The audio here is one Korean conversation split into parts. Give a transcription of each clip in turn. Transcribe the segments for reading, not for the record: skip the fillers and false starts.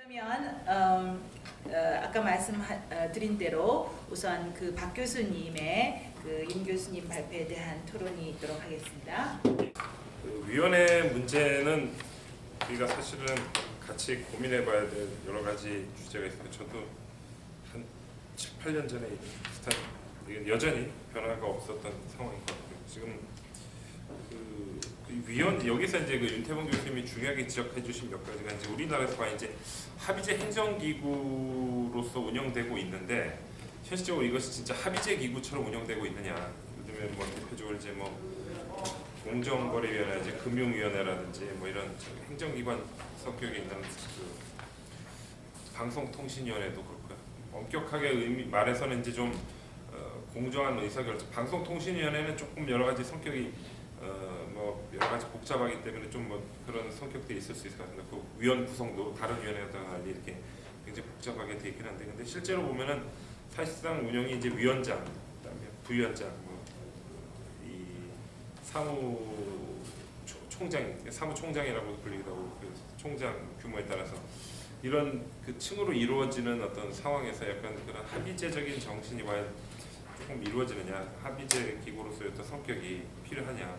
그러면 아까 말씀드린 대로 우선 그 박 교수님의 그 임 교수님 발표에 대한 토론이 있도록 하겠습니다. 그 위원회 문제는 우리가 사실은 같이 고민해봐야 될 여러 가지 주제가 있어요. 저도 한 7, 8년 전에 비슷한 여전히 변화가 없었던 상황인 것 같아요. 지금 그 위원 여기서 이제 그 윤태봉 교수님이 중요하게 지적해주신 몇 가지가 이제 우리나라에서 과연 이제 합의제 행정기구로서 운영되고 있는데 현실적으로 이것이 진짜 합의제 기구처럼 운영되고 있느냐? 요즘에 뭐 대표적으로 이제 뭐 공정거래위원회, 금융위원회라든지 뭐 이런 행정기관 성격이 있는 그 방송통신위원회도 그렇고요. 엄격하게 말해서는 이제 좀 공정한 의사결정. 방송통신위원회는 조금 여러 가지 성격이 뭐 여러 가지 복잡하기 때문에 좀 뭐 그런 성격들이 있을 수 있을 것 같은데 그 위원 구성도 다른 위원회와 달리 이렇게 굉장히 복잡하게 돼 있긴 한데 근데 실제로 보면은 사실상 운영이 이제 위원장, 그다음에 부위원장, 이 사무총장이라고 불리기도 하고 그 총장 규모에 따라서 이런 그 층으로 이루어지는 어떤 상황에서 약간 그런 합의제적인 정신이 과연 조금 이루어지느냐, 합의제 기구로서의 어떤 성격이 필요하냐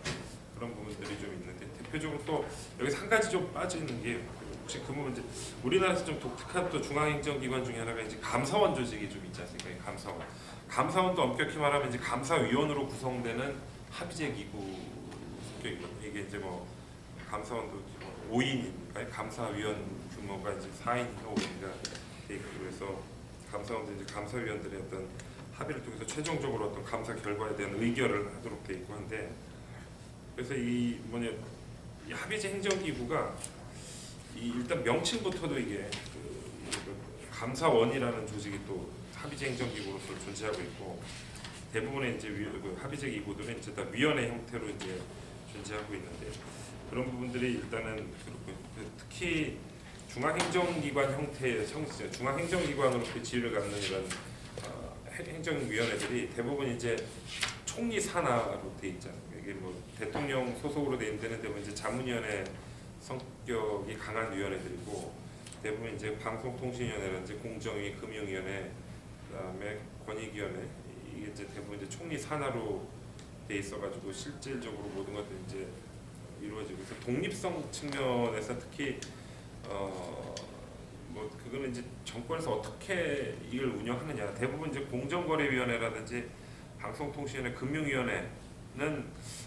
그런 부분들이 좀 있는데 대표적으로 또 여기서 한 가지 좀 빠지는 게 혹시 그 부분 이제 우리나라에서 좀 독특한 또 중앙행정기관 중에 하나가 이제 감사원 조직이 좀 있지 않습니까? 이 감사원도 엄격히 말하면 이제 감사위원으로 구성되는 합의제 기구 성격이거든요. 이게 이제 뭐 감사원도 5인이니까 감사위원 규모가 이제 4인인가 5인인가 돼 있고 그래서 감사원도 이제 감사위원들의 어떤 합의를 통해서 최종적으로 어떤 감사 결과에 대한 의결을 하도록 돼 있고 한데 그래서 이 합의제 행정기구가 일단 명칭부터도 이게 그 감사원이라는 조직이 또 합의제 행정기구로서 존재하고 있고 대부분의 이제 그 합의제 기구들은 이제 다 위원회 형태로 이제 존재하고 있는데 그런 부분들이 일단은 그렇고 특히 중앙행정기관 형태의 중앙행정기관으로 지위를 갖는 이런 행정위원회들이 대부분 이제 총리 산하로 돼 있잖아요. 이게 뭐 대통령 소속으로 돼 있는 데는 대부분 이제 자문위원회 성격이 강한 위원회들이고 대부분 이제 방송통신위원회라든지 공정위, 금융위원회, 그다음에 권익위원회 이게 이제 대부분 이제 총리 산하로 돼 있어가지고 실질적으로 모든 것들이 이제 이루어지고 있어서 독립성 측면에서 특히 뭐 그거는 이제 정권에서 어떻게 이걸 운영하느냐 대부분 이제 공정거래위원회라든지 방송통신위원회, 금융위원회는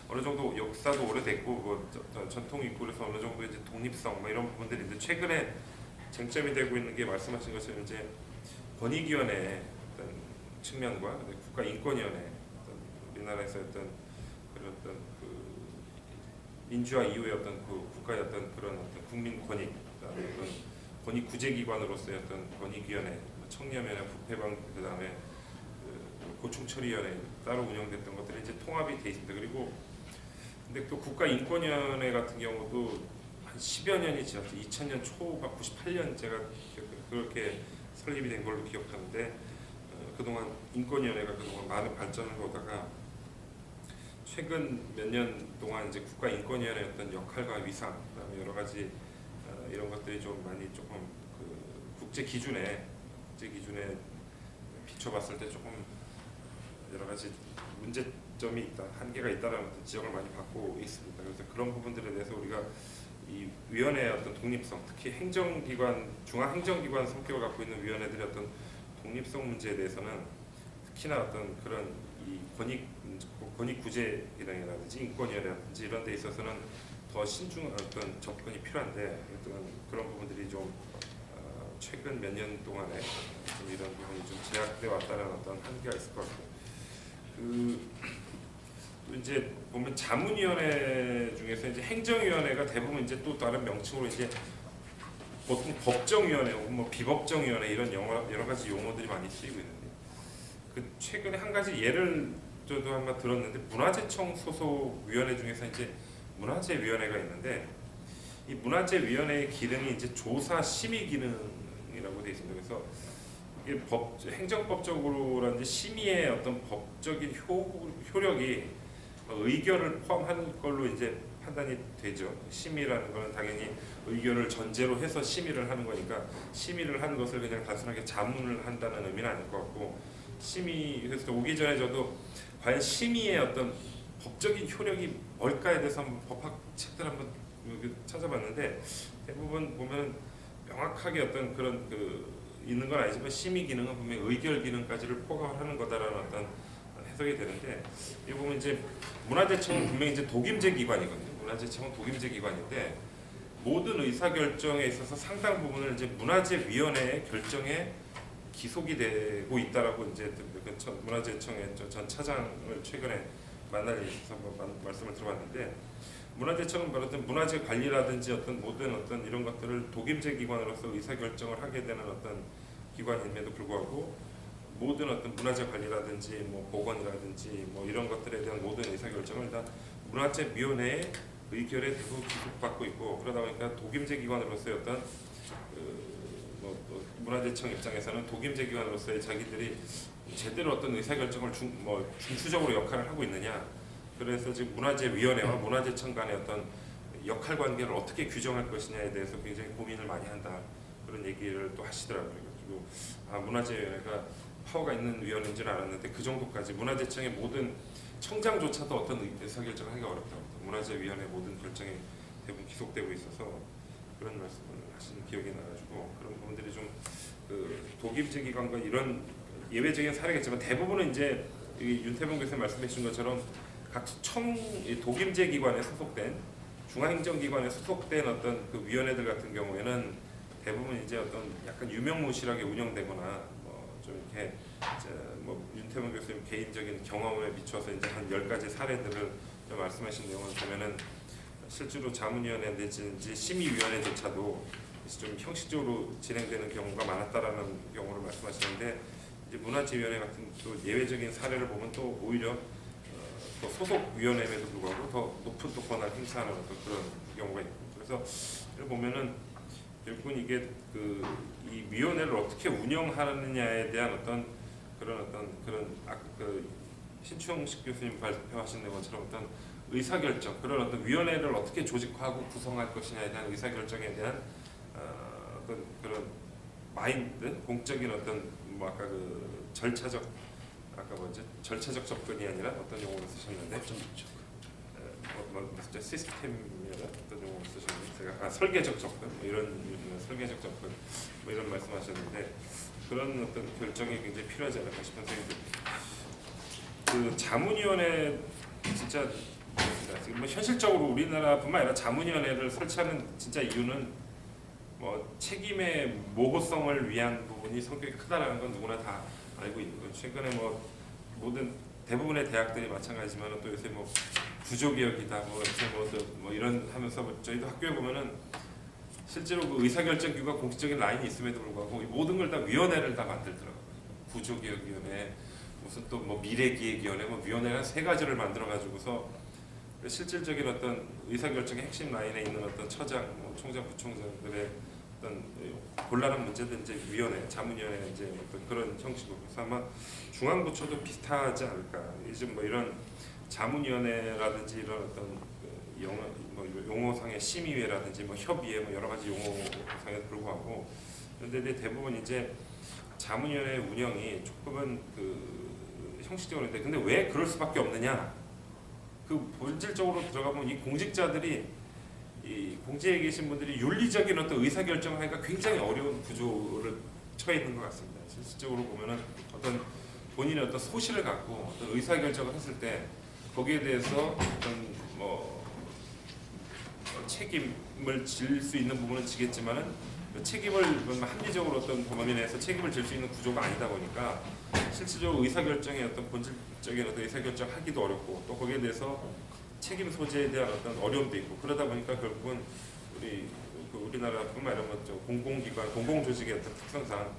어느 정도 역사도 오래됐고 뭐 전통이 있고 그래서 어느 정도 이제 독립성 뭐 이런 부분들인데 최근에 쟁점이 되고 있는 게 말씀하신 것처럼 이제 권익위원회 어떤 측면과 국가인권위원회 우리나라에서 어떤 그런 어떤 그 민주화 이후의 어떤 그 국가의 어떤 그런 어떤 국민 권익 그런 권익 구제기관으로서의 어떤 권익위원회, 청렴위원회, 부패방 그다음에 고충처리위원회 따로 운영됐던 것들이 이제 통합이 돼 있습니다. 그리고 근데 또 국가인권위원회 같은 경우도 한 10여 년이 지났죠. 2000년 초가 98년 제가 그렇게 설립이 된 걸로 기억하는데 그동안 인권위원회가 그동안 많은 발전을 보다가 최근 몇 년 동안 이제 국가인권위원회 어떤 역할과 위상, 그다음에 여러 가지 이런 것들이 좀 많이 조금 그 국제 기준에 비춰봤을 때 조금 여러 가지 문제점이 있다, 한계가 있다라는 어떤 지적을 많이 받고 있습니다. 그래서 그런 부분들에 대해서 우리가 이 위원회의 어떤 독립성, 특히 중앙행정기관 성격을 갖고 있는 위원회들의 어떤 독립성 문제에 대해서는 특히나 어떤 그런 이 권익 구제이라든지 인권위라든지 이런 데 있어서는 더 신중한 어떤 접근이 필요한데 그런 부분들이 좀 최근 몇 년 동안에 좀 이런 부분이 좀 제약돼 왔다는 어떤 한계가 있을 것 같고 또 이제 보면 자문위원회 중에서 이제 행정위원회가 대부분 이제 또 다른 명칭으로 이제 보통 법정위원회 혹은 뭐 비법정위원회 이런 여러 가지 용어들이 많이 쓰이고 있는데 그 최근에 한 가지 예를 저도 한번 들었는데 문화재청 소속 위원회 중에서 이제 문화재위원회가 있는데 이 문화재위원회의 기능이 이제 조사 심의 기능이라고 되어 있습니다. 그래서 이게 행정법적으로라든지 심의의 어떤 법적인 효력이 의결을 포함하는 걸로 이제 판단이 되죠. 심의라는 거는 당연히 의결을 전제로 해서 심의를 하는 거니까 심의를 하는 것을 그냥 단순하게 자문을 한다는 의미는 아닐 것 같고, 심의에서 오기 전에 저도 과연 심의의 어떤 법적인 효력이 뭘까에 대해서 한번 법학 책들 한번 찾아봤는데, 대부분 보면 명확하게 어떤 그런 있는 건 아니지만 심의 기능은 분명히 의결 기능까지를 포괄하는 거다라는 어떤 해석이 되는데, 이 보면 이제 문화재청은 분명히 이제 독임제 기관이거든요. 문화재청은 독임제 기관인데 모든 의사결정에 있어서 상당 부분을 이제 문화재위원회의 결정에 기속이 되고 있다라고 이제 문화재청의 전 차장을 최근에 만날 일이 있어서 한번 말씀을 들어봤는데, 문화재청은 말하자면 문화재 관리라든지 어떤 모든 어떤 이런 것들을 독임제 기관으로서 의사결정을 하게 되는 어떤 기관임에도 불구하고 모든 어떤 문화재 관리라든지 뭐 보건이라든지 뭐 이런 것들에 대한 모든 의사결정을 다 문화재위원회의 의결에 대고 기속받고 있고, 그러다 보니까 독임제 기관으로서의 어떤 문화재청 입장에서는 독임제 기관으로서의 자기들이 제대로 어떤 의사결정을 중추적으로 역할을 하고 있느냐, 그래서 지금 문화재위원회와 문화재청 간의 어떤 역할 관계를 어떻게 규정할 것이냐에 대해서 굉장히 고민을 많이 한다, 그런 얘기를 또 하시더라고요. 그리고 문화재위원회가 파워가 있는 위원회인지는 알았는데 그 정도까지 문화재청의 모든 청장조차도 어떤 의사결정을 하기가 어렵다고, 문화재위원회 모든 결정이 대부분 기속되고 있어서 그런 말씀을 하신 기억이 나가지고, 그런 부분들이 좀 독임제 기관과 이런 예외적인 사례겠지만 대부분은 이제 윤태봉 교수님 말씀해 주신 것처럼 각 독임제 기관에 소속된 중앙행정기관에 소속된 어떤 그 위원회들 같은 경우에는 대부분 이제 어떤 약간 유명무실하게 운영되거나 좀 이렇게 윤태봉 교수님 개인적인 경험에 비춰서 이제 한 10가지 사례들을 말씀하신 내용을 보면은 실제로 자문위원회 내지 심의위원회조차도 좀 형식적으로 진행되는 경우가 많았다라는 경우를 말씀하시는데, 이제 문화재위원회 같은 또 예외적인 사례를 보면 또 오히려 또 소속 위원회임에도 불구하고 더 높은 또 권한을 행사하는 어떤 그런 경우가 있고, 그래서 이걸 보면은 결국은 이게 이 위원회를 어떻게 운영하느냐에 대한 어떤 신충식 교수님 발표하신 것처럼 어떤 의사결정, 그런 어떤 위원회를 어떻게 조직화하고 구성할 것이냐에 대한 의사결정에 대한 어떤 그런 마인드, 공적인 어떤 아까 절차적 절차적 접근이 아니라 어떤 용어를 쓰셨는데 시스템이라 어떤 용어를 쓰셨는데 제가 설계적 접근 이런 설계적 접근 이런 말씀하셨는데, 그런 어떤 결정이 굉장히 필요하지 않을까 싶은 생각이 듭니다. 자문위원회 진짜 지금 현실적으로 우리나라뿐만 아니라 자문위원회를 설치하는 진짜 이유는 책임의 모호성을 위한 부분이 성격이 크다라는 건 누구나 다 알고 있는 거예요. 최근에 모든 대부분의 대학들이 마찬가지지만 또 요새 구조개혁이다 이런 하면서 저희도 학교에 보면은 실제로 그 의사결정 기구가 공식적인 라인이 있음에도 불구하고 모든 걸 다 위원회를 다 만들더라고요. 구조개혁위원회, 무슨 또 미래기획위원회, 위원회 한 3가지를 만들어 가지고서 실질적인 어떤 의사결정의 핵심 라인에 있는 어떤 처장, 총장, 부총장들의 어떤 곤란한 문제들 이제 위원회, 자문위원회 이제 어떤 그런 형식으로, 그래서 아마 중앙부처도 비슷하지 않을까. 이제 이런 자문위원회라든지 이런 어떤 용어상의 심의회라든지 협의회 여러 가지 용어상에 불구하고, 그런데 대부분 이제 자문위원회 운영이 조금은 형식적으로 근데 왜 그럴 수밖에 없느냐? 본질적으로 들어가면 이 공직자들이 이 공직에 계신 분들이 윤리적인 어떤 의사결정을 하기가 굉장히 어려운 구조를 처해 있는 것 같습니다. 실질적으로 보면은 어떤 본인의 어떤 소신을 갖고 어떤 의사결정을 했을 때 거기에 대해서 어떤 책임을 질 수 있는 부분은 지겠지만은 책임을 합리적으로 어떤 범위 내에서 책임을 질 수 있는 구조가 아니다 보니까 실질적으로 의사결정의 어떤 본질적인 어떤 의사결정하기도 어렵고, 또 거기에 대해서 책임 소재에 대한 어떤 어려움도 있고, 그러다 보니까 결국은 우리나라뿐만 아니라 공공기관, 공공조직의 어떤 특성상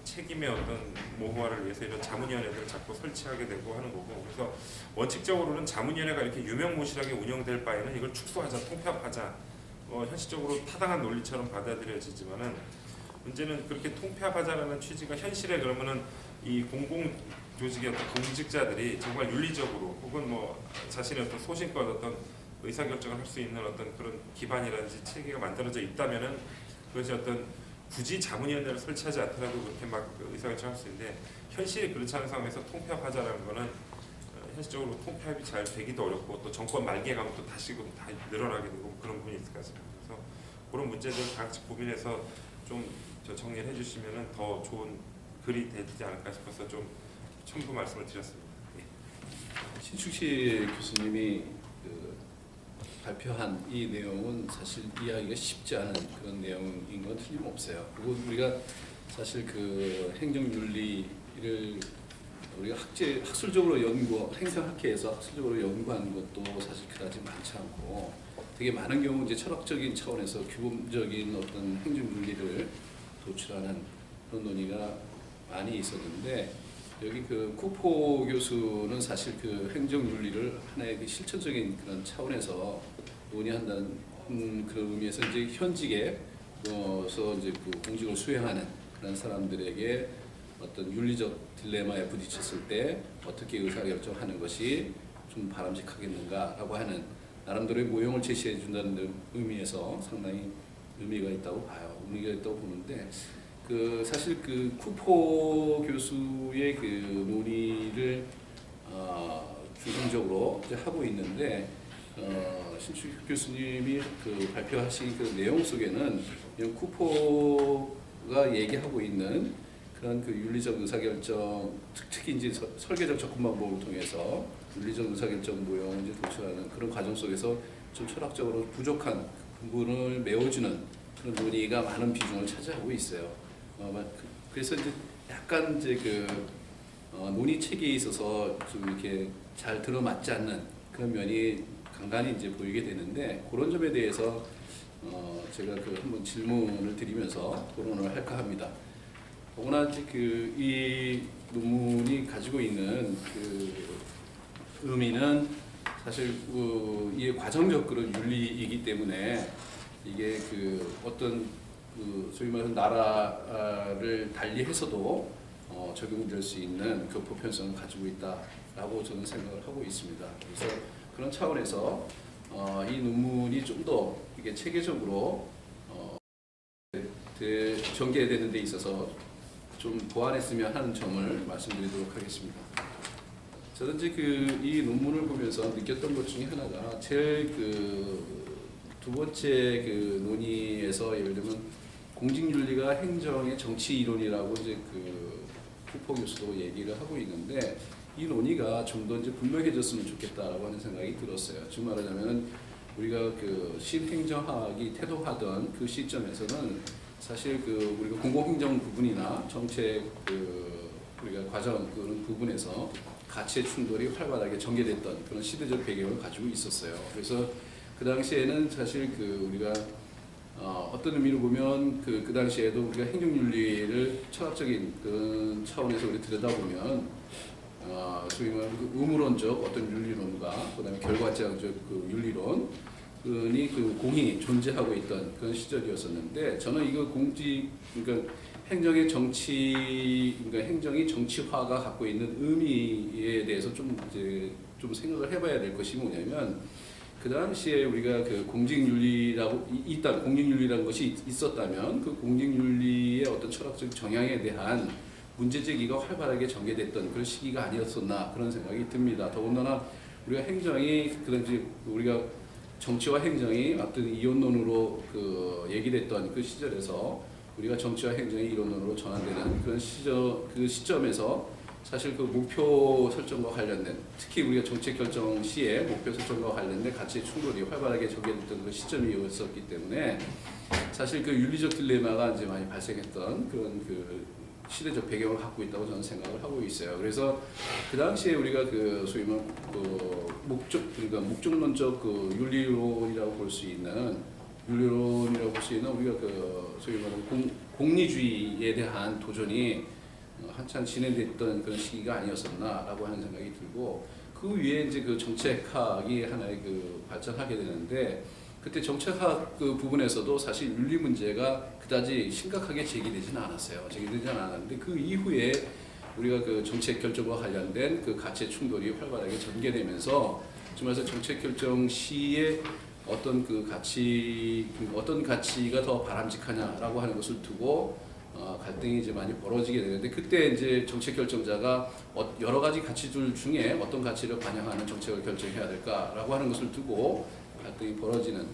책임의 어떤 모호화를 위해서 이런 자문위원회들을 자꾸 설치하게 되고 하는 거고, 그래서 원칙적으로는 자문위원회가 이렇게 유명무실하게 운영될 바에는 이걸 축소하자, 통폐합하자, 현실적으로 타당한 논리처럼 받아들여지지만은 문제는 그렇게 통폐합하자라는 취지가 현실에 그러면은 이 공공 조직의 어떤 공직자들이 정말 윤리적으로 혹은 뭐 자신의 어떤 소신껏 어떤 의사결정을 할 수 있는 어떤 그런 기반이라든지 체계가 만들어져 있다면은 그것이 어떤 굳이 자문위원회를 설치하지 않더라도 그렇게 막 의사결정할 수 있는데 현실이 그렇지 않은 상황에서 통폐합하자는 거는 현실적으로 통폐합이 잘 되기도 어렵고 또 정권 말기에 가면 또 다시금 다 늘어나게 되고 그런 부분이 있을 것 같습니다. 그래서 그런 문제들 다 같이 고민해서 좀 정리를 해주시면은 더 좋은 글이 되지 않을까 싶어서 좀 첨부 말씀을 드렸습니다. 예. 신축식 교수님이 발표한 이 내용은 사실 이해하기가 쉽지 않은 그런 내용인 건 틀림없어요. 그리고 우리가 사실 그 행정윤리를 우리가 학술적으로 행정학회에서 학술적으로 연구하는 것도 사실 그다지 많지 않고 되게 많은 경우 이제 철학적인 차원에서 규범적인 어떤 행정윤리를 도출하는 그런 논의가 많이 있었는데 여기 그 쿠포 교수는 사실 그 행정윤리를 하나의 그 실천적인 그런 차원에서 논의한다는 그런 의미에서 이제 현직에서 이제 그 공직을 수행하는 그런 사람들에게 어떤 윤리적 딜레마에 부딪혔을 때 어떻게 의사결정하는 것이 좀 바람직하겠는가라고 하는 나름대로의 모형을 제시해 준다는 의미에서 상당히 의미가 있다고 봐요. 의미가 있다고 보는데 그 사실 그 쿠포 교수의 그 논의를 중심적으로 이제 하고 있는데 신축 교수님이 그 발표하신 그 내용 속에는 쿠포가 얘기하고 있는 그런 그 윤리적 의사결정 특히 이제 설계적 접근 방법을 통해서 윤리적 의사결정 모형을 이제 도출하는 그런 과정 속에서 좀 철학적으로 부족한 부분을 메워주는 그런 논의가 많은 비중을 차지하고 있어요. 그래서 이제 약간 이제 그 논의 체계에 있어서 좀 이렇게 잘 들어맞지 않는 그런 면이 간간히 이제 보이게 되는데 그런 점에 대해서 제가 그 한번 질문을 드리면서 토론을 할까 합니다. 더구나 그 이 논문이 가지고 있는 그 의미는 사실 이게 과정적 그런 윤리이기 때문에 이게 그 어떤 그 소위 말하는 나라를 달리해서도 적용될 수 있는 그 보편성을 가지고 있다라고 저는 생각을 하고 있습니다. 그래서 그런 차원에서 이 논문이 좀 더 이게 체계적으로 전개되는 데 있어서 좀 보완했으면 하는 점을 말씀드리도록 하겠습니다. 저는 이제 이 논문을 보면서 느꼈던 것 중에 하나가 제일 두 번째 그 논의에서 예를 들면 공직윤리가 행정의 정치 이론이라고 이제 쿠포 교수도 얘기를 하고 있는데 이 논의가 좀 더 이제 분명해졌으면 좋겠다라고 하는 생각이 들었어요. 즉 말하자면 우리가 그 신행정학이 태동하던 그 시점에서는 사실 우리가 공공행정 부분이나 정책 우리가 과정 그런 부분에서 가치의 충돌이 활발하게 전개됐던 그런 시대적 배경을 가지고 있었어요. 그래서 그 당시에는 사실 우리가 어떤 의미로 보면 그 당시에도 우리가 행정윤리를 철학적인 그 차원에서 우리 들여다보면 소위 말하는 의무론적 어떤 윤리론과 그다음에 결과지향적 그 윤리론이 공히 존재하고 있던 그런 시절이었었는데 저는 이거 그러니까 행정의 그러니까 행정이 정치화가 갖고 있는 의미에 대해서 좀 생각을 해봐야 될 것이 뭐냐면 그 당시에 우리가 공직윤리라는 것이 있었다면 그 공직윤리의 어떤 철학적 정향에 대한 문제제기가 활발하게 전개됐던 그런 시기가 아니었었나 그런 생각이 듭니다. 더군다나 우리가 행정이 우리가 정치와 행정이 어떤 이론론으로 얘기됐던 그 시절에서 우리가 정치와 행정이 이론론으로 전환되는 그런 시점에서 사실 그 목표 설정과 관련된 특히 우리가 정책 결정 시에 목표 설정과 관련된 가치의 충돌이 활발하게 전개됐던 그 시점이었었기 때문에 사실 윤리적 딜레마가 이제 많이 발생했던 그런 시대적 배경을 갖고 있다고 저는 생각을 하고 있어요. 그래서 그 당시에 우리가 소위 말하는 그러니까 목적론적 윤리론이라고 볼 수 있는 우리가 소위 말하는 공리주의에 대한 도전이 한참 진행됐던 그런 시기가 아니었었나라고 하는 생각이 들고 그 위에 이제 정책학이 하나의 발전하게 되는데 그때 정책학 부분에서도 사실 윤리 문제가 그다지 심각하게 제기되지는 않았어요. 제기되지 않았는데 그 이후에 우리가 그 정책 결정과 관련된 그 가치의 충돌이 활발하게 전개되면서 정말서 정책 결정 시에 어떤 그 가치, 어떤 가치가 더 바람직하냐라고 하는 것을 두고 갈등이 이제 많이 벌어지게 되는데, 그때 이제 정책 결정자가 여러 가지 가치들 중에 어떤 가치를 반영하는 정책을 결정해야 될까라고 하는 것을 두고 갈등이 벌어지는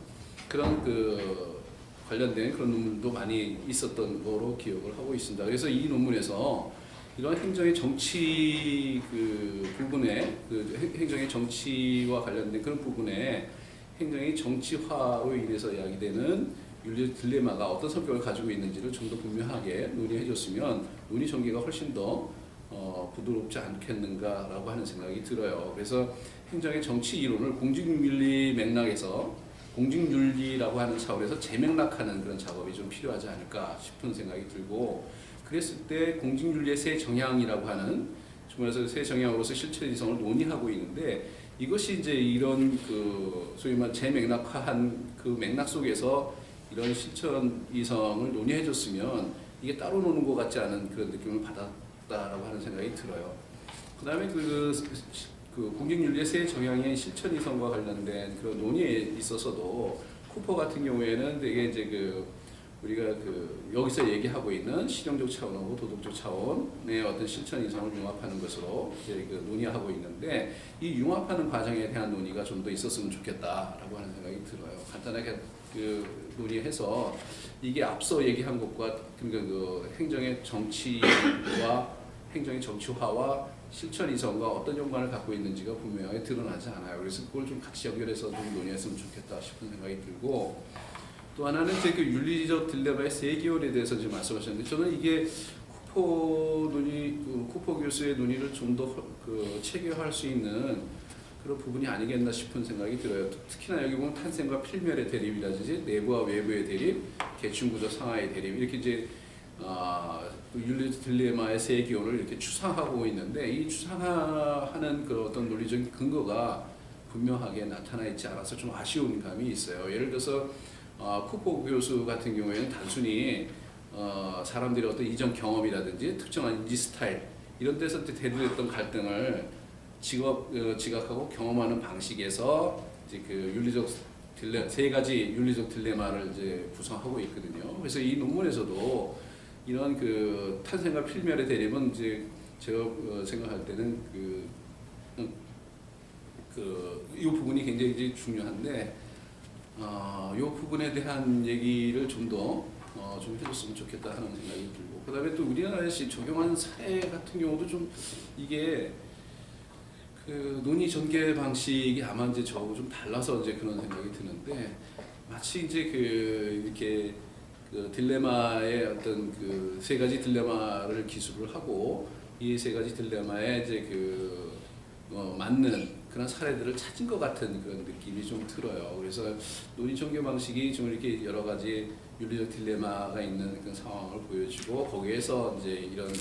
그런 그 관련된 그런 논문도 많이 있었던 거로 기억을 하고 있습니다. 그래서 이 논문에서 이런 행정의 정치 그 부분에, 그 행정의 정치와 관련된 그런 부분에 행정의 정치화로 인해서 야기되는 윤리적 딜레마가 어떤 성격을 가지고 있는지를 좀 더 분명하게 논의해줬으면 논의 전개가 훨씬 더 부드럽지 않겠는가라고 하는 생각이 들어요. 그래서 행정의 정치 이론을 공직윤리 맥락에서 공직윤리라고 하는 차원에서 재맥락하는 그런 작업이 좀 필요하지 않을까 싶은 생각이 들고, 그랬을 때 공직윤리의 새 정향이라고 하는 정말서 새 정향으로서 실천 이성을 논의하고 있는데, 이것이 이제 이런 그 소위 말 재맥락화한 그 맥락 속에서 이런 실천 이성을 논의해줬으면 이게 따로 노는 것 같지 않은 그런 느낌을 받았다라고 하는 생각이 들어요. 그다음에 그 공직윤리의 새 정향의 실천 이성과 관련된 그런 논의에 있어서도 쿠퍼 같은 경우에는 되게 이제 그 우리가 그 여기서 얘기하고 있는 실용적 차원하고 도덕적 차원의 어떤 실천 이성을 융합하는 것으로 이제 그 논의하고 있는데, 이 융합하는 과정에 대한 논의가 좀 더 있었으면 좋겠다라고 하는 생각이 들어요. 간단하게 그 논의해서 이게 앞서 얘기한 것과 그러니까 그 행정의 정치와 행정의 정치화와 실천 이성과 어떤 연관을 갖고 있는지가 분명하게 드러나지 않아요. 그래서 그걸 좀 같이 연결해서 좀 논의했으면 좋겠다 싶은 생각이 들고, 또 하나는 이제 그 윤리적 딜레마의 세 기원에 대해서 지금 말씀하셨는데, 저는 이게 쿠퍼 교수의 논의를 좀 더 그 체계화할 수 있는 그런 부분이 아니겠나 싶은 생각이 들어요. 특히나 여기 보면 탄생과 필멸의 대립이라든지 내부와 외부의 대립, 계층구조 상하의 대립, 이렇게 이제 윤리적 딜레마의 세 기원을 이렇게 추상하고 있는데, 이 추상화하는 그 어떤 논리적인 근거가 분명하게 나타나 있지 않아서 좀 아쉬운 감이 있어요. 예를 들어서 쿠퍼 교수 같은 경우에는 단순히 사람들의 어떤 이전 경험이라든지 특정한 인지 스타일 이런 데서 대두했던 갈등을 지각하고 경험하는 방식에서 이제 그 세 가지 윤리적 딜레마를 이제 구성하고 있거든요. 그래서 이 논문에서도 이런 그 탄생과 필멸의 대립은 이제 제가 생각할 때는 이 부분이 굉장히 이제 중요한데, 이 부분에 대한 얘기를 좀 더 좀 해줬으면 좋겠다 하는 생각이 들고, 그 다음에 또 우리나라에서 적용한 사례 같은 경우도 좀 이게 그 논의 전개 방식이 아마 이제 저하고 좀 달라서 이제 그런 생각이 드는데, 마치 이제 이렇게 그 딜레마의 어떤 그 세 가지 딜레마를 기술을 하고 이 세 가지 딜레마에 이제 맞는 그런 사례들을 찾은 것 같은 그런 느낌이 좀 들어요. 그래서 논의 전개 방식이 좀 이렇게 여러 가지 윤리적 딜레마가 있는 그런 상황을 보여주고, 거기에서 이제 이런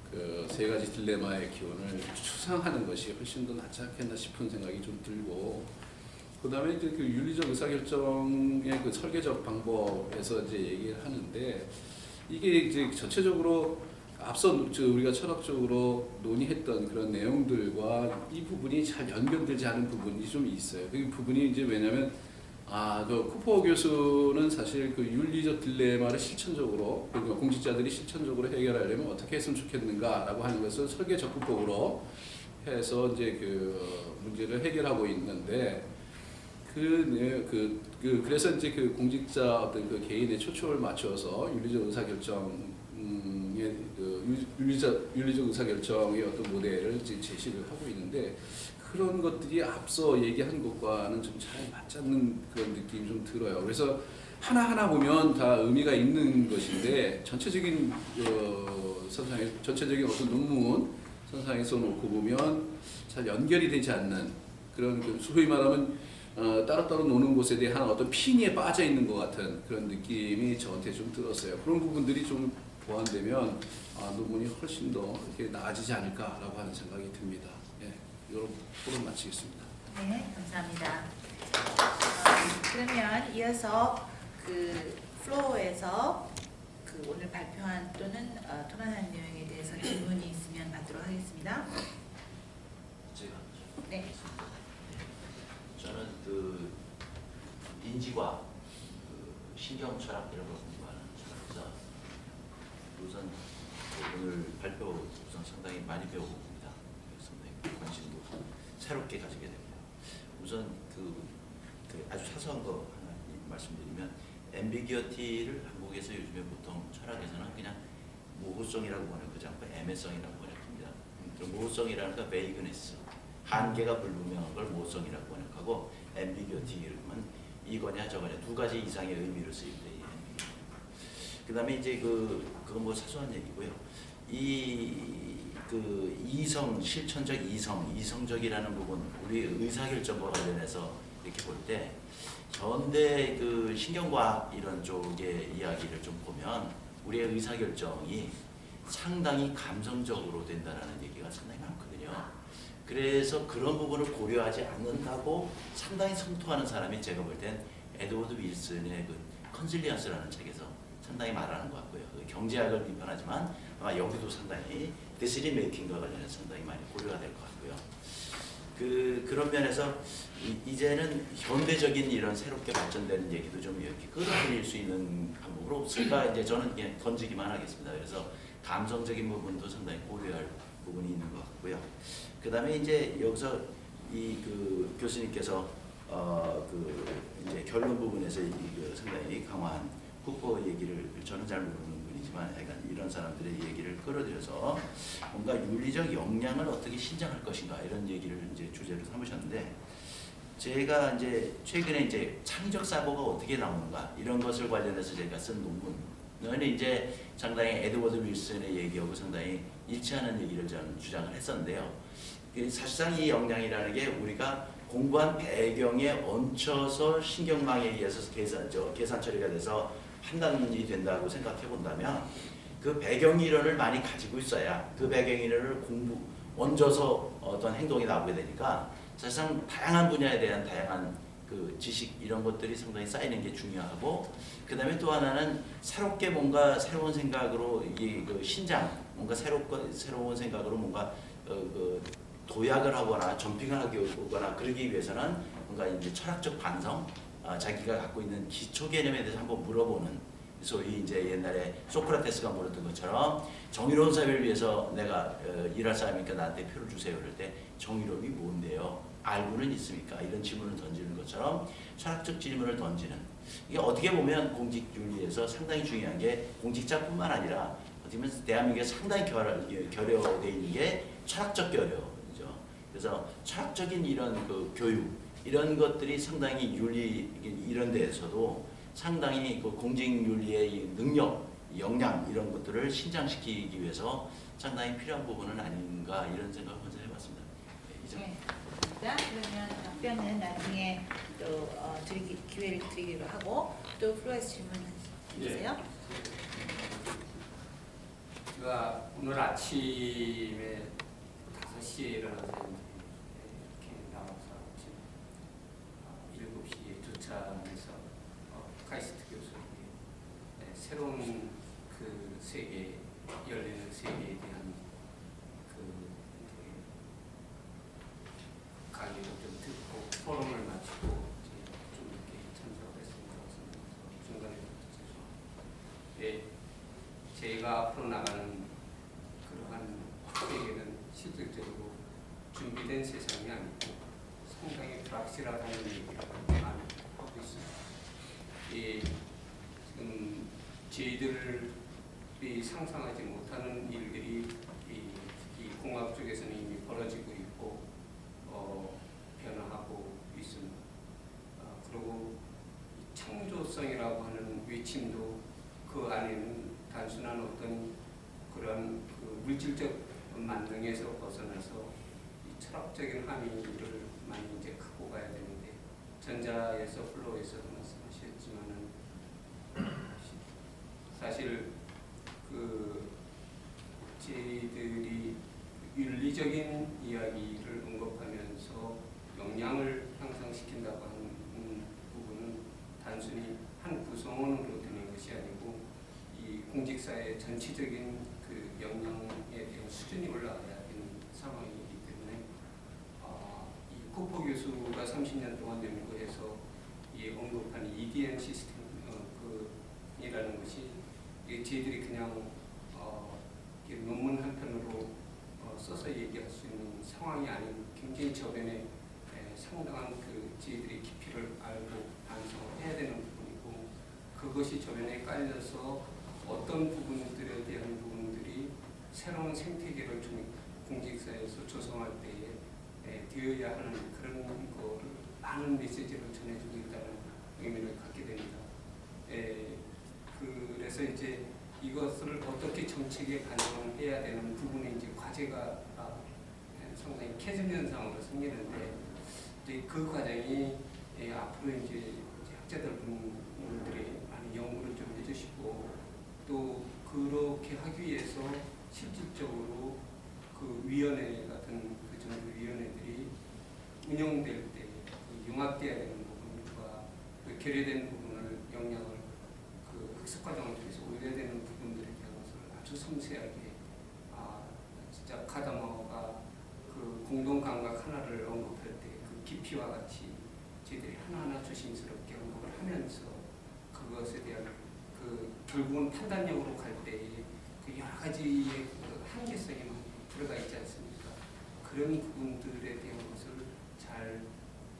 그 세 가지 딜레마의 기원을 추상하는 것이 훨씬 더 낫지 않겠나 싶은 생각이 좀 들고, 그 다음에 이제 그 윤리적 의사결정의 그 설계적 방법에서 이제 얘기를 하는데, 이게 이제 전체적으로 앞서 우리가 철학적으로 논의했던 그런 내용들과 이 부분이 잘 연결되지 않은 부분이 좀 있어요. 그 부분이 이제 왜냐하면 그 쿠퍼 교수는 사실 그 윤리적 딜레마를 실천적으로, 그러니까 공직자들이 실천적으로 해결하려면 어떻게 했으면 좋겠는가라고 하는 것을 설계 적극적으로 해서 이제 그 문제를 해결하고 있는데, 그래서 이제 그 공직자 어떤 그 개인의 초점을 맞춰서 윤리적 의사결정의 윤리적 의사결정의 어떤 모델을 이제 제시를 하고 있는데, 그런 것들이 앞서 얘기한 것과는 좀 잘 맞지 않는 그런 느낌이 좀 들어요. 그래서 하나하나 보면 다 의미가 있는 것인데, 전체적인 전체적인 어떤 논문 선상에서 놓고 보면 잘 연결이 되지 않는 그런 소위 말하면 따로따로 노는 곳에 대한 어떤 핀에 빠져 있는 것 같은 그런 느낌이 저한테 좀 들었어요. 그런 부분들이 좀 보완되면 논문이 훨씬 더 이렇게 나아지지 않을까라고 하는 생각이 듭니다. 예, 이런 토론 마치겠습니다. 네, 감사합니다. 그러면 이어서 그 플로어에서 그 오늘 발표한 또는 토론한 내용에 대해서 질문이 있으면 하겠습니다. 제가 네. 저는 그 인지과 신경 철학 이런 걸 공부하는 사람이라 우선 오늘 발표 우선 상당히 많이 배우고 옵니다. 상당히 관심도 새롭게 가지게 됩니다. 우선 그 아주 사소한 거 하나 말씀드리면 앰비기어티를 한국에서 요즘에 보통 철학에서는 그냥 모호성이라고 번역하지 않고 애매성이라고 번역합니다. 모호성이라는 건 베이그네스, 한계가 불분명한 걸 모호성이라고 번역하고 앰비기어티는 이거냐 저거냐 두 가지 이상의 의미를 쓰일 때 그다음에 이제 그건 뭐 사소한 얘기고요. 그 이성, 실천적 이성적이라는 부분, 우리 의사결정과 관련해서 이렇게 볼 때 현대 그 신경과학 이런 쪽의 이야기를 좀 보면 우리의 의사결정이 상당히 감성적으로 된다는 얘기가 상당히 많거든요. 그래서 그런 부분을 고려하지 않는다고 상당히 성토하는 사람이 제가 볼 땐 에드워드 윌슨의 그 컨실리언스라는 책에서 상당히 말하는 것 같고요. 경제학을 비판하지만 아마 여기도 상당히 데시리 메이킹과 관련해서 상당히 많이 고려가 될 것 같고요. 그런 면에서 이제는 현대적인 이런 새롭게 발전되는 얘기도 좀 이렇게 끌어들일 수 있는 방법으로 제가 이제 저는 그냥 던지기만 하겠습니다. 그래서 감성적인 부분도 상당히 고려할 부분이 있는 것 같고요. 그 다음에 이제 여기서 그 교수님께서 이제 결론 부분에서 상당히 강화한 후보 얘기를 저는 잘 모르는 분이지만 약간 이런 사람들의 얘기를 끌어들여서 뭔가 윤리적 역량을 어떻게 신장할 것인가 이런 얘기를 이제 주제로 삼으셨는데 제가 이제 최근에 이제 창의적 사고가 어떻게 나오는가 이런 것을 관련해서 제가 쓴 논문은 이제 상당히 에드워드 윌슨의 얘기하고 상당히 일치하는 얘기를 저는 주장을 했었는데요. 사실상 이 역량이라는 게 우리가 공부한 배경에 얹혀서 신경망에 의해서 계산 처리가 돼서 판단이 된다고 생각해 본다면 그 배경 이론을 많이 가지고 있어야 그 배경 이론을 얹어서 어떤 행동이 나오게 되니까 사실상 다양한 분야에 대한 다양한 그 지식 이런 것들이 상당히 쌓이는 게 중요하고 그 다음에 또 하나는 새롭게 뭔가 새로운 생각으로 그 신장 뭔가 새로운 생각으로 뭔가 도약을 하거나 점핑을 하거나 그러기 위해서는 뭔가 이제 철학적 반성 자기가 갖고 있는 기초 개념에 대해서 한번 물어보는 소위 이제 옛날에 소크라테스가 물었던 것처럼 정의로운 사회를 위해서 내가 일할 사람이니까 나한테 표를 주세요. 그럴 때 정의로움이 뭔데요? 알고는 있습니까? 이런 질문을 던지는 것처럼 철학적 질문을 던지는 이게 어떻게 보면 공직윤리에서 상당히 중요한 게 공직자뿐만 아니라 어떻게 보면 대한민국에 상당히 결여되어 있는 게 철학적 결여죠. 그래서 철학적인 이런 그 교육 이런 것들이 상당히 윤리 이런 데에서도 상당히 그 공직윤리의 능력, 역량 이런 것들을 신장시키기 위해서 상당히 필요한 부분은 아닌가 이런 생각을 먼저 해봤습니다. 네. 자, 그러면 답변은 나중에 또 기회를 드리기로 하고 또 플로에서 질문 주세요. 제가 오늘 아침에 5시에 일어나서 이렇게 나와서 7시에 도착해서 카이스트 교수에게 새로운 그 세계, 열리는 세계에 대한 그 강의를 좀 듣고 포럼을 마치고 좀 이렇게 참석을 했습니다. 중간에 죄송합니다. 제가 앞으로 나가는 그러한 세계는 실질적으로 준비된 세상이 아니고 상당히 불확실하다는 얘기를 많이 하고 있습니다. 지금 저희들이 상상하지 못하는 일들이 이 공학 쪽에서는 이미 벌어지고 있고 변화하고 있습니다. 그리고 창조성이라고 하는 외침도 그 안에는 단순한 어떤 그런 그 물질적 만능에서 벗어나서 이 철학적인 함의를 많이 이제 갖고 가야 되는데 전자에서 플로에서도 말씀하셨지만은 사실 그 저희들이 윤리적인 이야기를 언급하면서 역량을 향상시킨다고 하는 부분은 단순히 한 구성원으로 되는 것이 아니고 이 공직사의 전체적인 그 역량에 대한 수준이 올라가야 되는 상황이기 때문에 이 쿠퍼 교수가 30년 동안 연구해서 이 언급한 EDM 시스템 이라는 것이 저희들이 그냥 이렇게 논문 한 편으로 써서 얘기할 수 있는 상황이 아닌 굉장히 저변에 상당한 그 저희들이 깊이를 알고 반성을 해야 되는 부분이고 그것이 저변에 깔려서 어떤 부분들에 대한 부분들이 새로운 생태계를 공직사에서 조성할 때에 되어야 하는 그런 거를 많은 메시지를 전해주고 있다는 의미를 갖게 됩니다. 그래서 이제 이것을 어떻게 정책에 반영을 해야 되는 부분이 이제 과제가 상당히 캐즘 현상으로 생기는데 이제 그 과정이 앞으로 이제 학자들 분들이 많이 연구를 좀 해주시고 또 그렇게 하기 위해서 실질적으로 그 위원회 같은 그 정도 위원회들이 운영될 때 그 융합돼야 되는 부분과 그 결여된 부분을 영향을 그 학습 과정을 통해서 올려야 되는 부분들에 대한 것을 아주 섬세하게 진짜 카다마가 그 공동 감각 하나를 언급할 때 그 깊이와 같이 저희들이 하나하나 조심스럽게 언급을 하면서 그것에 대한 그 결국은 판단력으로 갈 때에 그 여러 가지의 그 한계성이 많이 들어가 있지 않습니까? 그런 부분들에 대한 것을 잘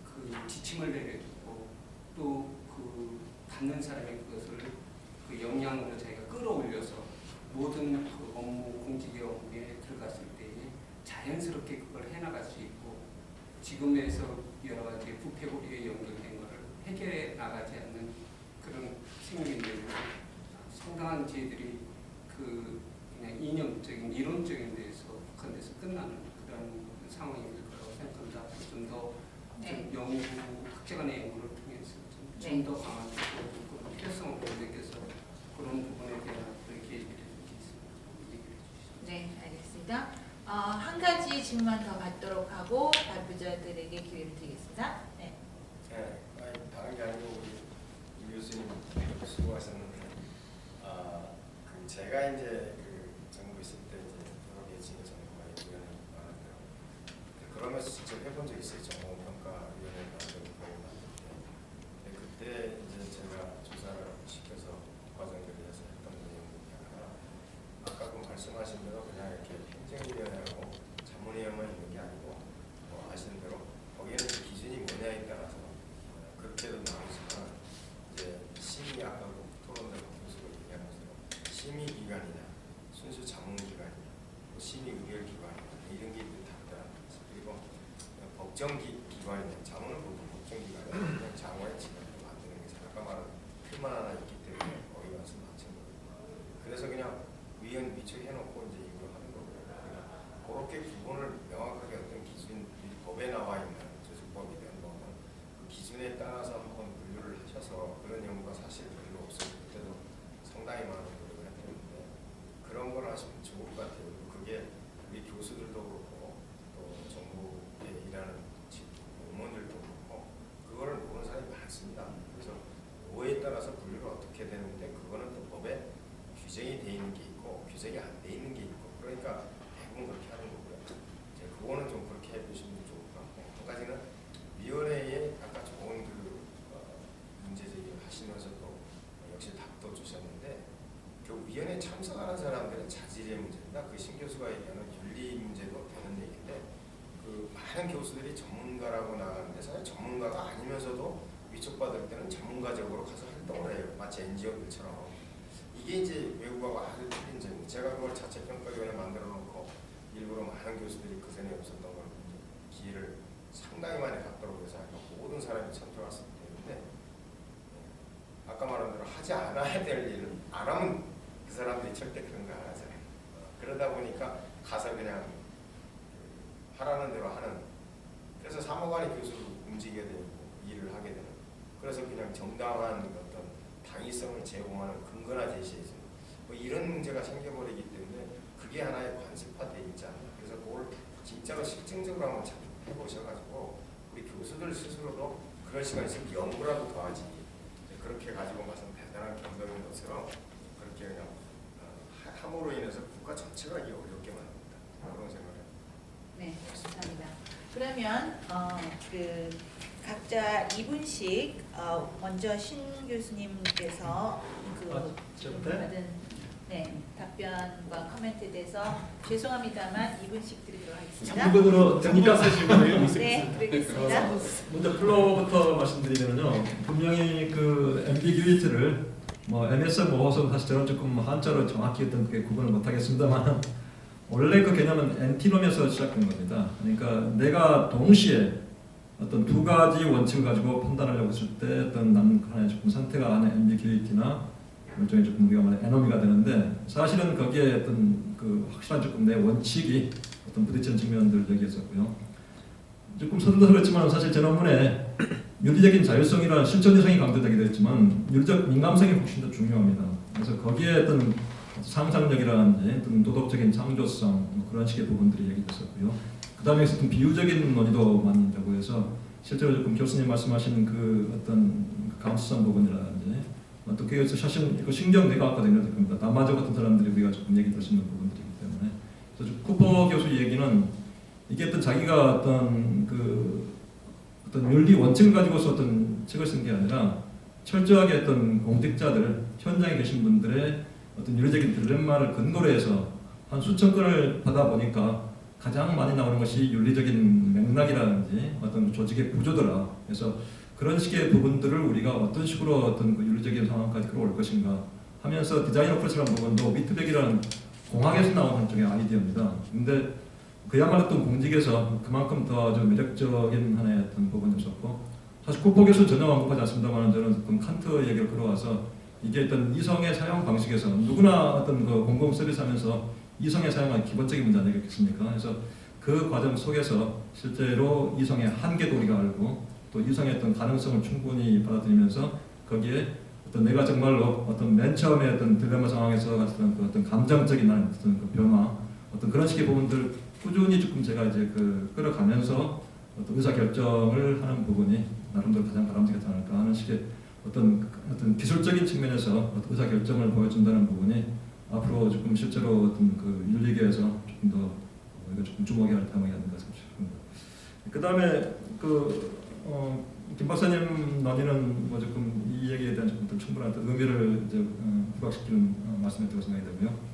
그 지침을 내려주고 또 그 받는 사람이 그것을 그 역량으로 자기가 끌어올려서 모든 그 업무 공직의 업무에 들어갔을 때에 자연스럽게 그걸 해나갈 수 있고 지금에서 여러 가지 부패고리에 연결된 것을 해결해 나가지 않는 그런 생각인데 상당한 저희들이 그 그냥 이념적인 이론적인 데서 북한에서 끝나는 그런 상황이 될 거라고 생각합니다. 좀 더 연구 학자간의 연구를 통해서 좀 더 강화되고 그런 필요성을 느껴서 그런 부분에 대한 그렇게 얘기를 해주겠습니다. 네, 알겠습니다. 한 가지 질문 더 받도록 하고 발표자들에게 기회를 드리겠습니다. 네. 네, 다른 게 아니고 우리 이 교수님 수고하셨는데, 그 제가 이제 그 정부 있을 때 이제 여러 개 지금 정부가 위원회 많았고요. 그러면서 직접 해본 적 있어요. 정보평가위원회 만들고 근데 그때 이제 제가 조사를 시켜서 과정들에서 했던 내용이 하나, 아까 그 말씀하신 대로 그냥 이렇게 행정위원회하고 자문위원회만 있는 게 아니고 아시는 대로 거기에는 그 기준이 뭐냐에 따라서 그렇게도 나오지만 이제 심의 아까 토론대 교수가 얘기한 것처럼 심의기관이냐 순수 자문기관이냐 심의의결기관이냐 이런 게 다르다는 거죠. 그리고 법정기관이냐 자문을 보고 법정기관이냐 그냥 장관의 직원을 만드는 게 아까 말한 표만 하나 있기 때문에 거기 와서 맞춘 거거든요. 그래서 그냥 위원 위촉해놓고 이제 이걸 하는 거고요. 그렇게 구분을 명확하게 어떤 기준 법에 나와 있는 조직법이든 그 기준에 따라서 한번 분류를 하셔서 그런 연구가 사실 별로 없어요. 그때도 상당히 많은 노력을 했는데 그런 걸 하시면 좋을 것 같아요. 그게 우리 교수들도 그렇고 또 정부에 일하는 공무원들도 그렇고 그거를 모르는 사람이 많습니다. 그래서 뭐에 따라서 분류를 어떻게 되는데 그거는 또 법에 규정이 돼 있는 게 있고 규정이 안 돼 있는 게 있고 그러니까 대부분 그렇게 하는 거고요. 이제 그거는 좀 그렇게 해보시면 좋을 것 같고 한 가지는 위원회에 아까 좋은 그 문제 제기를 하시면서도 역시 답도 주셨는데 그 위원회 참석하는 사람들의 자질의 문제입니다. 그 신 교수가 얘기하는 윤리 문제도 되는 얘기인데 그 많은 교수들이 전문가라고 나가는데 사실 전문가가 아니면서도 위촉받을 때는 전문가적으로 가서 활동을 해요. 마치 NGO들처럼. 이게 이제 외국하고 아주 틀린 점이에요. 제가 그걸 자체평가위원회 만들어 놓고 일부러 많은 교수들이 그 전에 없었던 걸 기회를 상당히 많이 갖도록 해서 모든 사람이 참석했기 때문에 아까 말한 대로 하지 않아야 될 일을 안 하면 그 사람들이 절대 그런 거 안 하잖아요. 그러다 보니까 가서 그냥 하라는 대로 하는 그래서 사무관이 교수로 움직여야 되고 일을 하게 되는 그래서 그냥 정당한 어떤 당위성을 제공하는 근거나 제시해서 뭐 이런 문제가 생겨버리기 때문에 그게 하나의 관습화되어 있잖아요. 그래서 그걸 진짜로 실증적으로 한번 잘 해보셔가지고 우리 교수들 스스로도 그럴 시간 있으면 연구라도 더 하지 그렇게 가지고 가서 대단한 경험인 것처럼 그렇게 그냥 함으로 인해서 국가 전체가 이게 어렵게 만듭니다. 그런 생각을 해요. 네, 감사합니다. 그러면 그 각자 2분씩 먼저 신 교수님께서 그 저부터? 받은 답변과 코멘트에 대해서 죄송합니다만 2분씩 드리도록 하겠습니다. 3분으로 됩니까? 사실 네, 드리겠습니다. 먼저 플로우부터 말씀드리면요. 분명히 그 ambiguity를 뭐 MS 모호성 사실 저는 조금 한자로 정확히 어떤 그 구분을 못하겠습니다만 원래 그 개념은 엔티놈에서 시작된 겁니다. 그러니까 내가 동시에 어떤 두 가지 원칙을 가지고 판단하려고 했을 때 어떤 하나의 조금 선택을 하는 ambiguity나 일종의 조금 우리가 말하는 에너미가 되는데 사실은 거기에 어떤 그 확실한 조금 내 원칙이 어떤 부딪히는 측면들 여기 있었고요. 조금 서둘러서 그렇지만 사실 제 논문에 윤리적인 자율성이란 실천 이상이 강조되기도 했지만 윤리적 민감성이 훨씬 더 중요합니다. 그래서 거기에 어떤 상상력이라든지 어떤 도덕적인 창조성 뭐 그런 식의 부분들이 얘기됐었고요. 그 다음에 어떤 비유적인 논의도 많이 있다고 해서 실제로 조금 교수님 말씀하시는 그 어떤 감수성 부분이라든지 또 그에서 사실 그 신경내과학과 되는 겁니다. 남마저 같은 사람들이 우리가 조금 얘기 들을 수 있는 부분들이기 때문에 그래서 쿠퍼 교수 얘기는 이게 어떤 자기가 어떤 윤리 원칙을 가지고서 어떤 책을 쓴 게 아니라 철저하게 어떤 공직자들 현장에 계신 분들의 어떤 윤리적인 딜레마를 근거로 해서 한 수천 건을 받아 보니까 가장 많이 나오는 것이 윤리적인 맥락이라든지 어떤 조직의 구조더라. 그래서 그런 식의 부분들을 우리가 어떤 식으로 어떤 그 윤리적인 상황까지 끌어올 것인가 하면서 디자인 어프로치라는 부분도 위트백이라는 공학에서 나온 한쪽의 아이디어입니다. 근데 그야말로 또 공직에서 그만큼 더 좀 매력적인 하나의 어떤 부분이었었고 사실 쿠퍼 교수 전혀 언급하지 않습니다만 저는 좀 칸트 얘기를 끌어와서 이게 어떤 이성의 사용 방식에서 누구나 어떤 그 공공 서비스 하면서 이성의 사용은 기본적인 문제 아니겠습니까? 그래서 그 과정 속에서 실제로 이성의 한계도 우리가 알고 또 이성의 어떤 가능성을 충분히 받아들이면서 거기에 어떤 내가 정말로 어떤 맨 처음에 어떤 딜레마 상황에서 같은 그 어떤 감정적인 어떤 그 변화 어떤 그런 식의 부분들 꾸준히 조금 제가 이제 그 끌어가면서 어떤 의사 결정을 하는 부분이 나름대로 가장 바람직하지 않을까 하는 식의 어떤 기술적인 측면에서 어떤 의사 결정을 보여준다는 부분이 앞으로 조금 실제로 어떤 그 윤리계에서 조금 더 우리가 조금 주목해야 할 대목이 아닌가 싶습니다. 그 다음에 김 박사님 논의는 뭐 조금 이 얘기에 대한 조금 더 충분한 어떤 의미를 이제 부각시키는 말씀이었다고 생각이 되고요.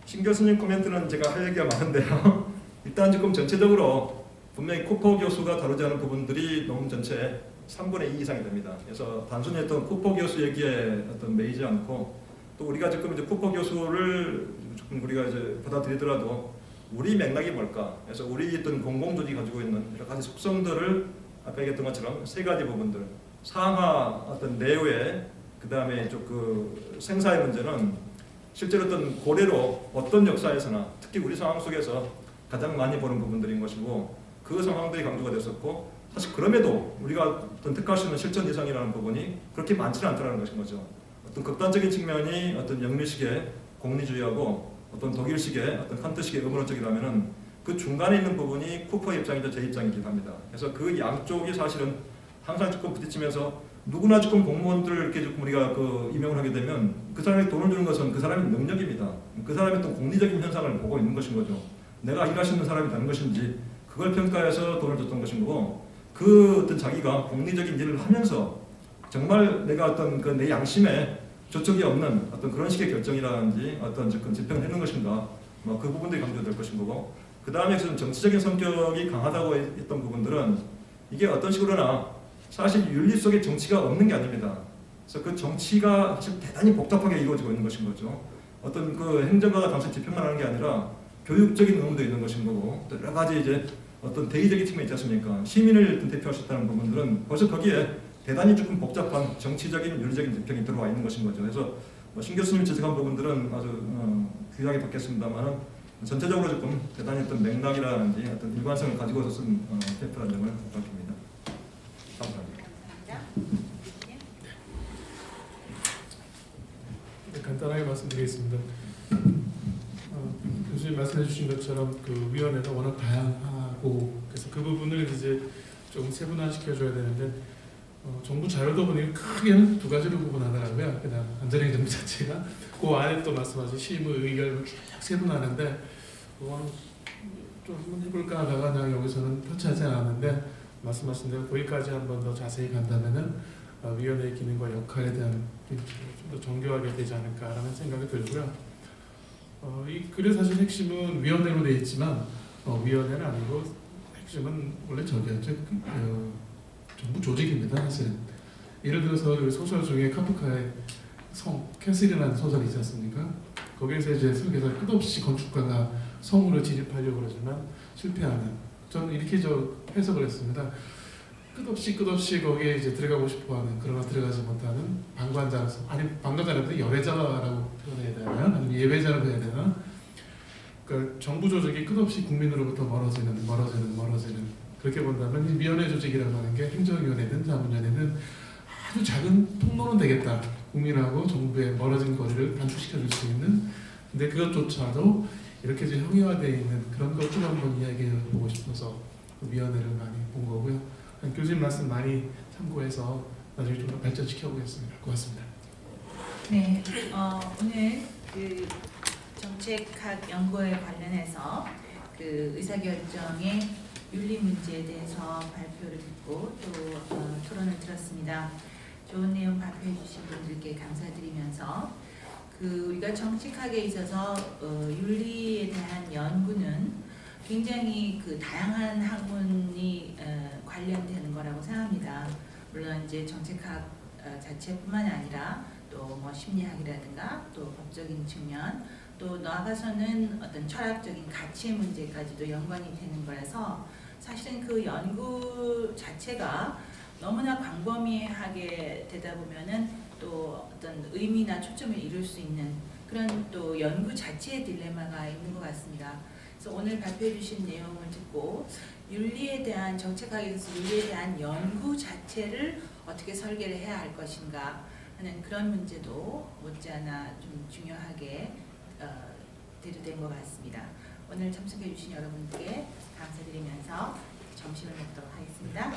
신 교수님 코멘트는 제가 할 얘기가 많은데요. 일단 조금 전체적으로 분명히 쿠퍼 교수가 다루지 않은 부분들이 논문 전체의 3분의 2 이상이 됩니다. 그래서 단순히 어떤 쿠퍼 교수 얘기에 어떤 매이지 않고 또 우리가 지금 이제 쿠퍼 교수를 조금 우리가 이제 받아들이더라도 우리 맥락이 뭘까? 그래서 우리 어떤 공공조직이 가지고 있는 여러 가지 속성들을 아까 얘기했던 것처럼 세 가지 부분들 상하 어떤 내외 그 다음에 그 생사의 문제는 실제로 어떤 고래로 어떤 역사에서나 특히 우리 상황 속에서 가장 많이 보는 부분들인 것이고 그 상황들이 강조가 됐었고 사실 그럼에도 우리가 어떤 택할 수 있는 실천 이상이라는 부분이 그렇게 많지는 않다는 것인 거죠. 어떤 극단적인 측면이 어떤 영미식의 공리주의하고 어떤 독일식의 어떤 칸트식의 의문론적이라면은 그 중간에 있는 부분이 쿠퍼의 입장이자 제 입장이기도 합니다. 그래서 그 양쪽이 사실은 항상 조금 부딪히면서 누구나 조금 공무원들 이렇게 조금 우리가 그 임명을 하게 되면 그 사람이 돈을 주는 것은 그 사람의 능력입니다. 그 사람의 어떤 공리적인 현상을 보고 있는 것인 거죠. 내가 일할 수 있는 사람이 되는 것인지 그걸 평가해서 돈을 줬던 것인 거고 그 어떤 자기가 공리적인 일을 하면서 정말 내가 어떤 그 내 양심에 저촉이 없는 어떤 그런 식의 결정이라든지 어떤 집행을 해놓은 것인가 뭐 그 부분들이 강조될 것인 거고 그 다음에 좀 정치적인 성격이 강하다고 했던 부분들은 이게 어떤 식으로나 사실 윤리 속에 정치가 없는 게 아닙니다. 그래서 그 정치가 사실 대단히 복잡하게 이루어지고 있는 것인 거죠. 어떤 그 행정가가 단순히 집행만 하는 게 아니라 교육적인 의무도 있는 것인 거고 또 여러 가지 이제 어떤 대의적인 측면이 있지 않습니까? 시민을 대표할 수 있다는 부분들은 벌써 거기에 대단히 조금 복잡한 정치적인 윤리적인 집행이 들어와 있는 것인 거죠. 그래서 신 교수님 지적한 부분들은 아주 귀하게 받겠습니다만 전체적으로 조금 대단히 어떤 맥락이라든지 어떤 일관성을 가지고서 쓴 페이퍼라는 점을 밝힙니다. 감사합니다. 네, 간단하게 말씀드리겠습니다. 교수님 말씀해 주신 것처럼 그 위원회가 워낙 다양하고 그래서 그 부분을 이제 좀 세분화시켜 줘야 되는데 정부 자료도 보니까 크게는 두 가지로 구분하더라고요. 그냥 안전행정부 자체가 그 안에 또 말씀하신 실무 의결을 쭉 세분화하는데 그건 좀 한번 해볼까 하다가 그냥 여기서는 표치하지 않았는데 말씀하신 대로 거기까지 한 번 더 자세히 간다면은 위원회의 기능과 역할에 대한 좀 더 정교하게 되지 않을까라는 생각이 들고요. 이 글의 사실 핵심은 위원회로 되어 있지만 위원회는 아니고 핵심은 원래 저기였죠. 정부 조직입니다. 사실은. 예를 들어서 그 소설 중에 카프카의 성, 캐슬이라는 소설이 있지 않습니까? 거기에서 이제 설계사 끝없이 건축가가 성으로 진입하려고 그러지만 실패하는, 저는 이렇게 해석을 했습니다. 끝없이 거기에 이제 들어가고 싶어하는, 그러나 들어가지 못하는 방관자로서, 아니 방관자라도 열애자라고 표현해야 되나, 아니면 예외자라고 해야 되나? 그러니까 정부 조직이 끝없이 국민으로부터 멀어지는 그렇게 본다면 이 위원회 조직이라고 하는 게 행정위원회든 자문위원회든 아주 작은 통로는 되겠다. 국민하고 정부의 멀어진 거리를 단축시켜 줄 수 있는. 근데 그것조차도 이렇게 좀 형이화되어 있는 그런 것들을 한번 이야기해 보고 싶어서 위원회를 많이 본 거고요. 교수님 말씀 많이 참고해서 나중에 좀 더 발전시켜 보겠습니다. 고맙습니다. 네, 오늘 그 정책학 연구에 관련해서 그 의사결정의 윤리 문제에 대해서 발표를 듣고 또 토론을 들었습니다. 좋은 내용 발표해 주신 분들께 감사드리면서 우리가 정책학에 있어서 윤리에 대한 연구는 굉장히 다양한 학문이 관련되는 거라고 생각합니다. 물론 이제 정책학 자체뿐만 아니라 또 뭐 심리학이라든가 또 법적인 측면, 또 나아가서는 어떤 철학적인 가치의 문제까지도 연관이 되는 거라서 사실은 그 연구 자체가 너무나 광범위하게 되다 보면은 또 어떤 의미나 초점을 이룰 수 있는 그런 또 연구 자체의 딜레마가 있는 것 같습니다. 그래서 오늘 발표해 주신 내용을 듣고 윤리에 대한 정책학에서 윤리에 대한 연구 자체를 어떻게 설계를 해야 할 것인가 하는 그런 문제도 못지않아 좀 중요하게 대두된 것 같습니다. 오늘 참석해 주신 여러분께 감사드리면서 점심을 먹도록 하겠습니다.